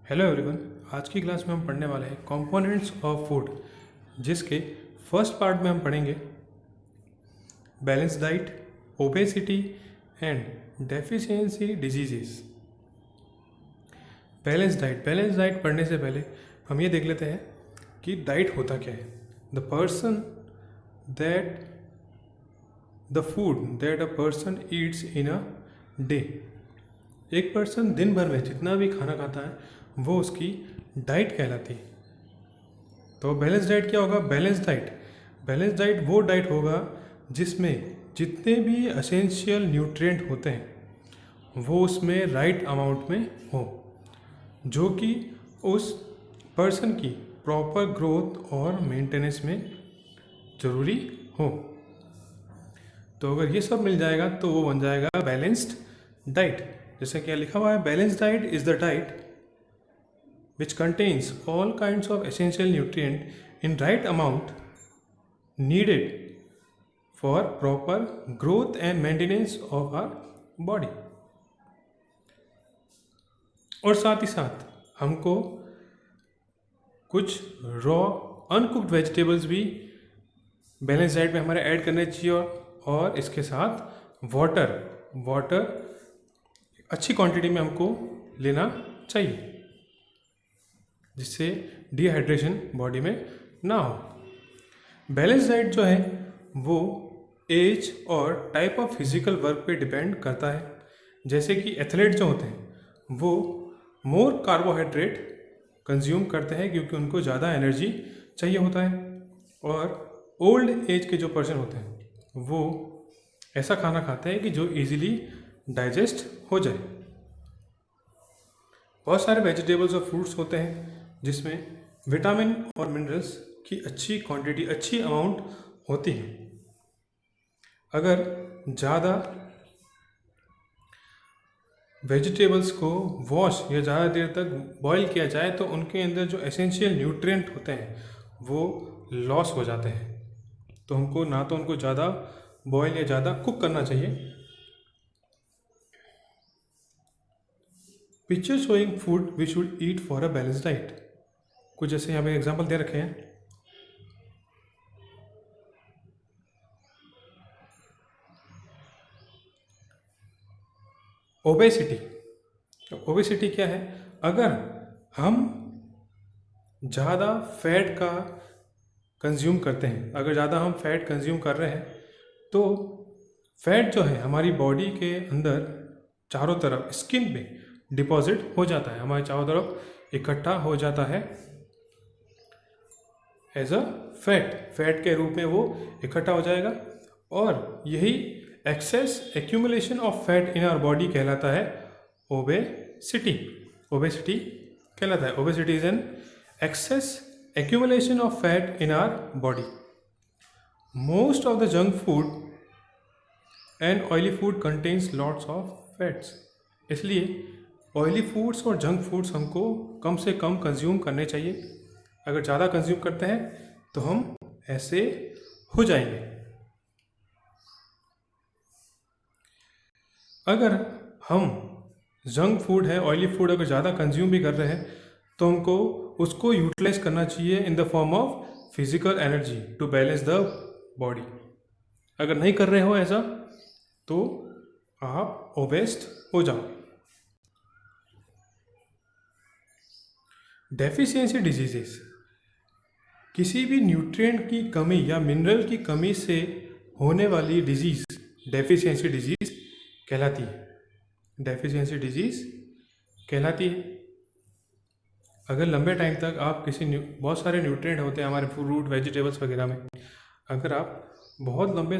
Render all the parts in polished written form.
Hello everyone. आज की class में हम पढ़ने वाले हैं कंपोनेंट्स ऑफ फूड, जिसके फर्स्ट पार्ट में हम पढ़ेंगे balance diet, obesity and deficiency diseases. Balance diet पढ़ने से पहले हम ये देख लेते हैं कि डाइट होता क्या है। The food that a person Yeats in a day. एक पर्सन दिन भर में जितना भी खाना खाता है वो उसकी डाइट कहलाती है। तो बैलेंस डाइट क्या होगा? बैलेंस डाइट वो डाइट होगा जिसमें जितने भी एसेंशियल न्यूट्रिएंट होते हैं वो उसमें राइट अमाउंट में हो, जो कि उस पर्सन की प्रॉपर ग्रोथ और मेंटेनेंस में ज़रूरी हो। तो अगर ये सब मिल जाएगा तो वो बन जाएगा बैलेंस्ड डाइट। जैसे क्या लिखा हुआ है, balance diet is the diet which contains all kinds of essential nutrient in right amount needed for proper growth and maintenance of our body। और साथ ही साथ हमको कुछ रॉ अनकुक्ड वेजिटेबल्स भी बैलेंस डाइट में हमारे ऐड करने चाहिए, और इसके साथ वाटर अच्छी क्वांटिटी में हमको लेना चाहिए, जिससे डिहाइड्रेशन बॉडी में ना हो। बैलेंस डाइट जो है वो एज और टाइप ऑफ फिजिकल वर्क पे डिपेंड करता है। जैसे कि एथलीट जो होते हैं वो मोर कार्बोहाइड्रेट कंज्यूम करते हैं क्योंकि उनको ज़्यादा एनर्जी चाहिए होता है, और ओल्ड एज के जो पर्सन होते हैं वो ऐसा खाना खाते हैं कि जो इजीली डाइजेस्ट हो जाए। बहुत सारे वेजिटेबल्स और फ्रूट्स होते हैं जिसमें विटामिन और मिनरल्स की अच्छी क्वांटिटी, अच्छी अमाउंट होती है। अगर ज़्यादा वेजिटेबल्स को वॉश या ज़्यादा देर तक बॉईल किया जाए तो उनके अंदर जो एसेंशियल न्यूट्रिएंट होते हैं वो लॉस हो जाते हैं। तो हमको ना तो उनको ज़्यादा बॉईल या ज़्यादा कुक करना चाहिए। Picture showing food we should eat for a balance diet. कुछ जैसे यहाँ पे एग्जाम्पल दे रखे हैं। ओबेसिटी क्या है? अगर हम ज़्यादा फैट का कंज्यूम करते हैं, अगर ज़्यादा हम फैट कंज्यूम कर रहे हैं तो फैट जो है हमारी बॉडी के अंदर चारों तरफ स्किन पे डिपॉजिट हो जाता है, हमारे चारों तरफ इकट्ठा हो जाता है एज अ फैट के रूप में वो इकट्ठा हो जाएगा, और यही excess accumulation of fat in our body कहलाता है ओबेसिटी कहलाता है। Obesity is an excess accumulation of fat in our body. Most of the junk food and oily food contains lots of fats. इसलिए ऑयली फूड्स और junk foods हमको कम से कम consume करने चाहिए। अगर ज़्यादा कंज्यूम करते हैं तो हम ऐसे हो जाएंगे। अगर हम जंक फूड है, ऑयली फूड अगर ज़्यादा कंज्यूम भी कर रहे हैं तो हमको उसको यूटिलाइज करना चाहिए in the form of physical energy to balance the body. अगर नहीं कर रहे हो ऐसा तो आप ओबेस्ट हो जाओगे। डेफिशिएंसी डिजीजेस, किसी भी न्यूट्रिएंट की कमी या मिनरल की कमी से होने वाली डिजीज़ डेफिशिएंसी डिजीज़ कहलाती है। अगर लंबे टाइम तक आप बहुत सारे न्यूट्रिएंट होते हैं हमारे फ्रूट वेजिटेबल्स वगैरह में, अगर आप बहुत लंबे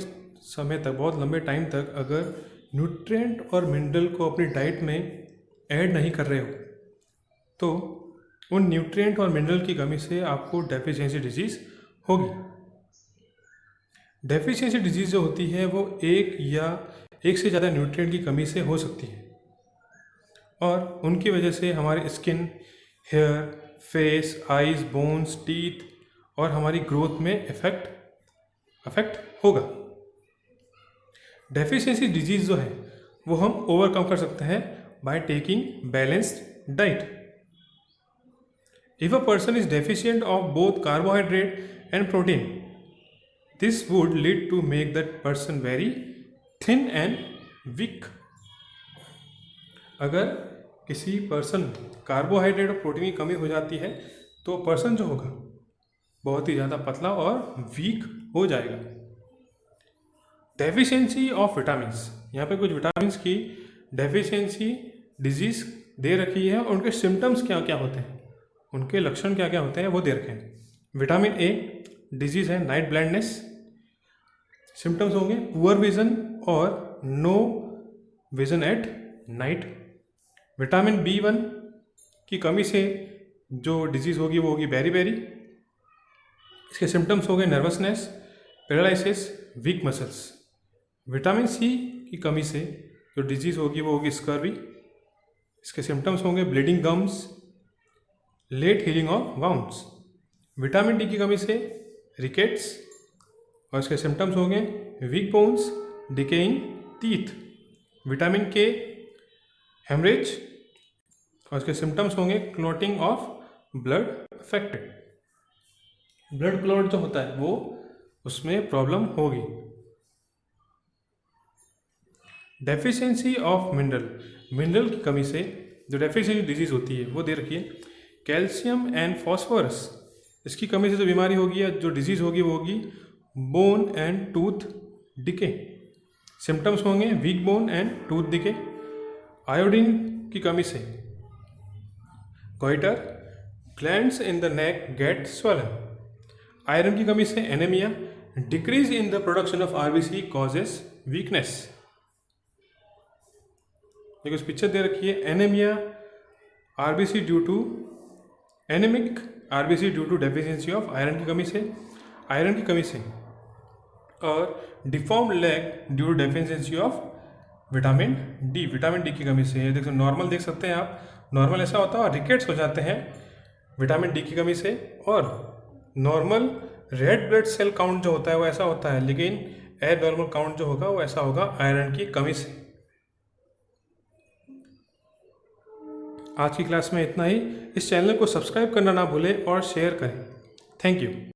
टाइम तक अगर न्यूट्रिएंट और मिनरल को अपनी डाइट में ऐड नहीं कर रहे हो तो उन न्यूट्रिएंट और मिनरल की कमी से आपको डेफिशिएंसी डिजीज़ होगी। डेफिशिएंसी डिजीज़ जो होती है वो एक से ज़्यादा न्यूट्रिएंट की कमी से हो सकती है, और उनकी वजह से हमारे skin, hair, face, eyes, bones, teeth और हमारी ग्रोथ में अफेक्ट होगा। डेफिशिएंसी डिजीज़ जो है वो हम ओवरकम कर सकते हैं by taking balanced diet. If a person is deficient of both carbohydrate and protein, this would lead to make that person very thin and weak. अगर किसी पर्सन कार्बोहाइड्रेट और प्रोटीन की कमी हो जाती है तो पर्सन जो होगा बहुत ही ज़्यादा पतला और वीक हो जाएगा। डेफिशिएंसी ऑफ विटामिन्स, यहाँ पे कुछ विटामिन्स की डेफिशिएंसी डिजीज़ दे रखी है और उनके सिम्टम्स क्या क्या होते हैं, उनके लक्षण क्या क्या होते हैं वो दे रखे हैं। विटामिन ए डिजीज़ है नाइट ब्लाइंडनेस, सिम्टम्स होंगे पुअर विजन और no vision at night. Vitamin B1 की कमी से जो डिजीज़ होगी वो होगी बेरी। इसके सिम्टम्स हो गए nervousness, paralysis, week muscles. Vitamin C की कमी से जो डिजीज़ होगी वो होगी स्कर्वी। इसके सिम्टम्स होंगे bleeding gums, late healing of wounds. Vitamin D की कमी से रिकेट्स और इसके सिम्टम्स होंगे weak bones, decaying teeth. Vitamin K haemorrhage और इसके सिम्टम्स होंगे clotting of blood affected, blood clot जो होता है वो उसमें प्रॉब्लम होगी। डेफिशिएंसी ऑफ मिनरल की कमी से जो डेफिशिएंसी डिजीज होती है वो दे रखी है कैल्शियम एंड फॉस्फोरस। इसकी कमी से जो बीमारी होगी या जो डिजीज होगी वो होगी bone and tooth decay. Symptoms होंगे weak bone and tooth decay. Iodine की कमी से goitre, glands in the neck get swollen. Iron की कमी से anaemia, decrease in the production of RBC causes weakness. देखो इस पिक्चर दे रखी है anaemia RBC due to anaemic RBC due to deficiency of iron की कमी से और deform leg due to deficiency of vitamin D की कमी से। देखो नॉर्मल देख सकते हैं आप, नॉर्मल ऐसा होता है और रिकेट्स हो जाते हैं विटामिन डी की कमी से। और normal red blood cell count जो होता है वो ऐसा होता है, लेकिन एब नॉर्मल काउंट जो होगा वो ऐसा होगा आयरन की कमी से। आज की क्लास में इतना ही। इस चैनल को सब्सक्राइब करना ना भूलें और शेयर करें। Thank you.